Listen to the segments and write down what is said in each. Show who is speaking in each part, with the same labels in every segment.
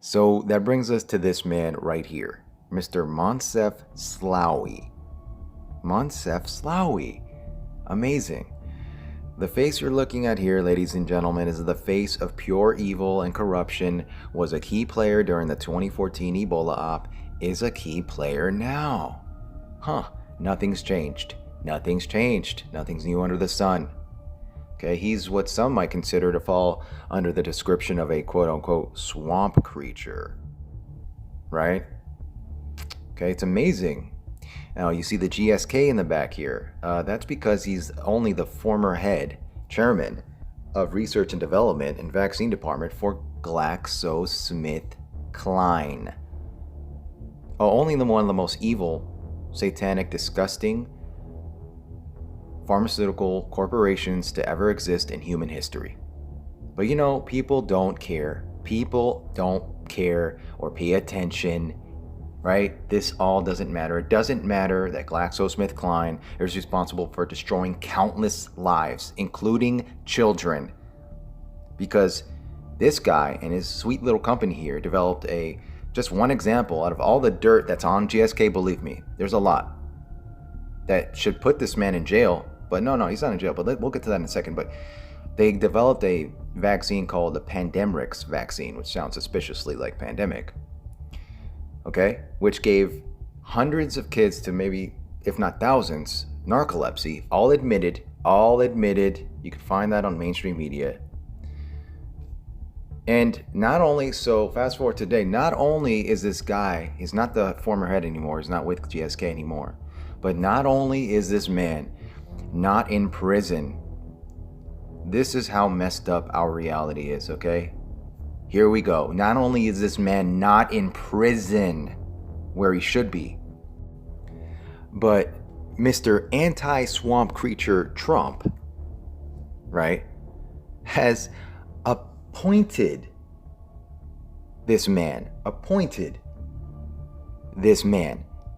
Speaker 1: So that brings us to this man right here, Mr. Moncef Slaoui. Moncef Slaoui. Amazing. The face you're looking at here, ladies and gentlemen, is the face of pure evil and corruption, was a key player during the 2014 Ebola op, is a key player now. Nothing's changed. Nothing's changed. Nothing's new under the sun. Okay, he's what some might consider to fall under the description of a quote-unquote swamp creature. Right? Okay, it's amazing. Now, you see the GSK in the back here. That's because he's only the former chairman of research and development and vaccine department for GlaxoSmithKline. Only one of the most evil, satanic, disgusting pharmaceutical corporations to ever exist in human history. But you know, people don't care. People don't care or pay attention. Right? This all doesn't matter. It doesn't matter that GlaxoSmithKline is responsible for destroying countless lives, including children. Because this guy and his sweet little company here developed just one example out of all the dirt that's on GSK, believe me. There's a lot that should put this man in jail. But no, he's not in jail. But we'll get to that in a second. But they developed a vaccine called the Pandemrix vaccine, which sounds suspiciously like pandemic. Okay, which gave hundreds of kids to maybe, if not thousands, narcolepsy, all admitted. You can find that on mainstream media. And not only so, fast forward today, not only is this guy, he's not the former head anymore, he's not with GSK anymore, but not only is this man not in prison, this is how messed up our reality is, okay? Here we go. Not only is this man not in prison where he should be, but Mr. Anti-Swamp Creature Trump, right, has appointed this man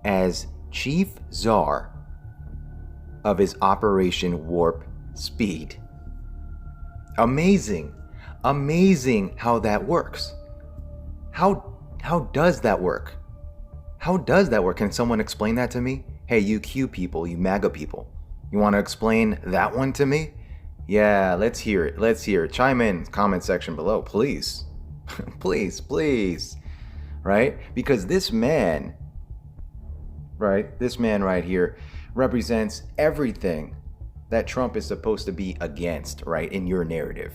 Speaker 1: as chief czar of his Operation Warp Speed. Amazing how that works. How does that work? How does that work? Can someone explain that to me? Hey, you Q people, you MAGA people, you want to explain that one to me? Yeah, let's hear it. Chime in comment section below, please. please. Right? Because this man right here represents everything that Trump is supposed to be against, right, in your narrative.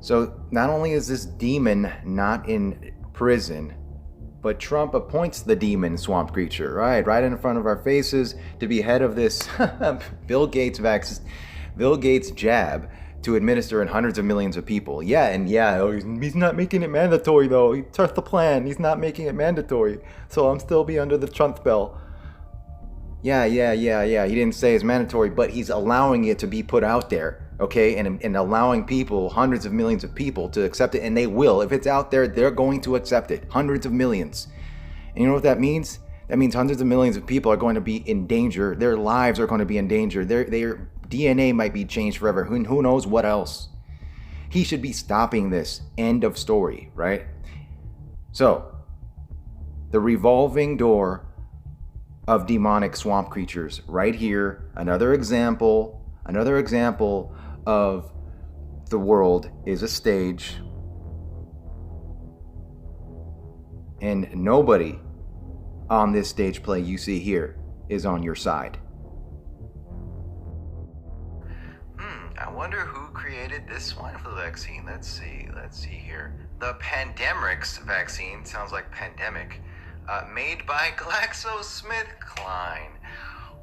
Speaker 1: So not only is this demon not in prison, but Trump appoints the demon swamp creature, right in front of our faces to be head of this Bill Gates jab to administer in hundreds of millions of people. He's not making it mandatory though. He turfed the plan. He's not making it mandatory. So I'm still be under the Trump spell. Yeah. He didn't say it's mandatory, but he's allowing it to be put out there. Okay, and allowing people, hundreds of millions of people, to accept it, and they will. If it's out there, they're going to accept it. Hundreds of millions. And you know what that means? That means hundreds of millions of people are going to be in danger. Their lives are going to be in danger. Their DNA might be changed forever. Who knows what else? He should be stopping this. End of story, right? So, the revolving door of demonic swamp creatures right here. Another example of the world is a stage, and nobody on this stage play you see here is on your side. I wonder who created this swine flu vaccine. Let's see here. The Pandemrix vaccine sounds like pandemic, made by GlaxoSmithKline,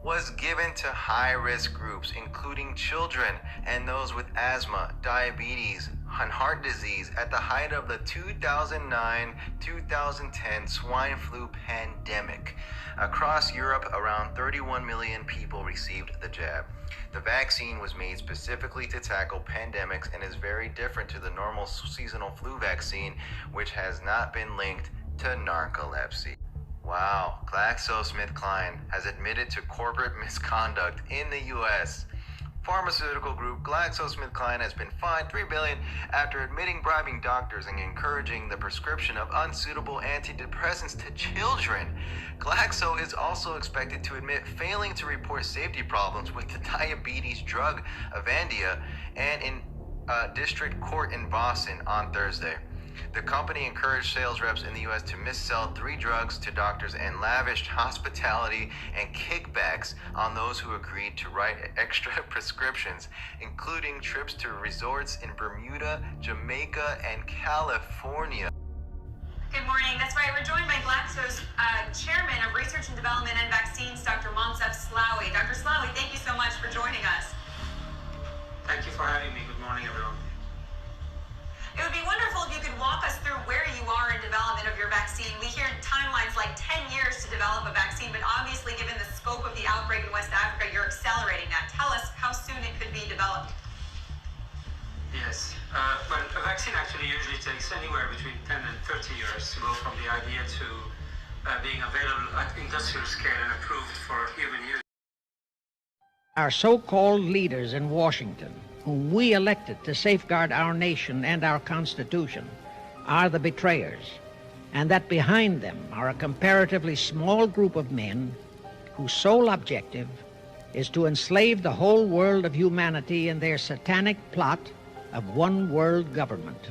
Speaker 1: was given to high-risk groups, including children and those with asthma, diabetes, and heart disease at the height of the 2009-2010 swine flu pandemic. Across Europe, around 31 million people received the jab. The vaccine was made specifically to tackle pandemics and is very different to the normal seasonal flu vaccine, which has not been linked to narcolepsy. Wow, GlaxoSmithKline has admitted to corporate misconduct in the U.S. Pharmaceutical group GlaxoSmithKline has been fined $3 billion after admitting bribing doctors and encouraging the prescription of unsuitable antidepressants to children. Glaxo is also expected to admit failing to report safety problems with the diabetes drug Avandia and in district court in Boston on Thursday. The company encouraged sales reps in the U.S. to missell 3 drugs to doctors and lavished hospitality and kickbacks on those who agreed to write extra prescriptions, including trips to resorts in Bermuda, Jamaica, and California.
Speaker 2: Good morning. That's right. We're joined by Glaxo's Chairman of Research and Development and Vaccines, Dr. Moncef Slaoui. Dr. Slaoui, thank you so much for joining us.
Speaker 3: Thank you for having me. Good morning, everyone.
Speaker 2: It would be wonderful if you could walk us through where you are in development of your vaccine. We hear timelines like 10 years to develop a vaccine, but obviously given the scope of the outbreak in West Africa, you're accelerating that. Tell us how soon it could be developed.
Speaker 3: Yes. Well, a vaccine actually usually takes anywhere between 10 and 30 years to go from the idea to being available at industrial scale and approved for human use.
Speaker 4: Our so-called leaders in Washington, whom we elected to safeguard our nation and our Constitution, are the betrayers, and that behind them are a comparatively small group of men whose sole objective is to enslave the whole world of humanity in their satanic plot of one world government.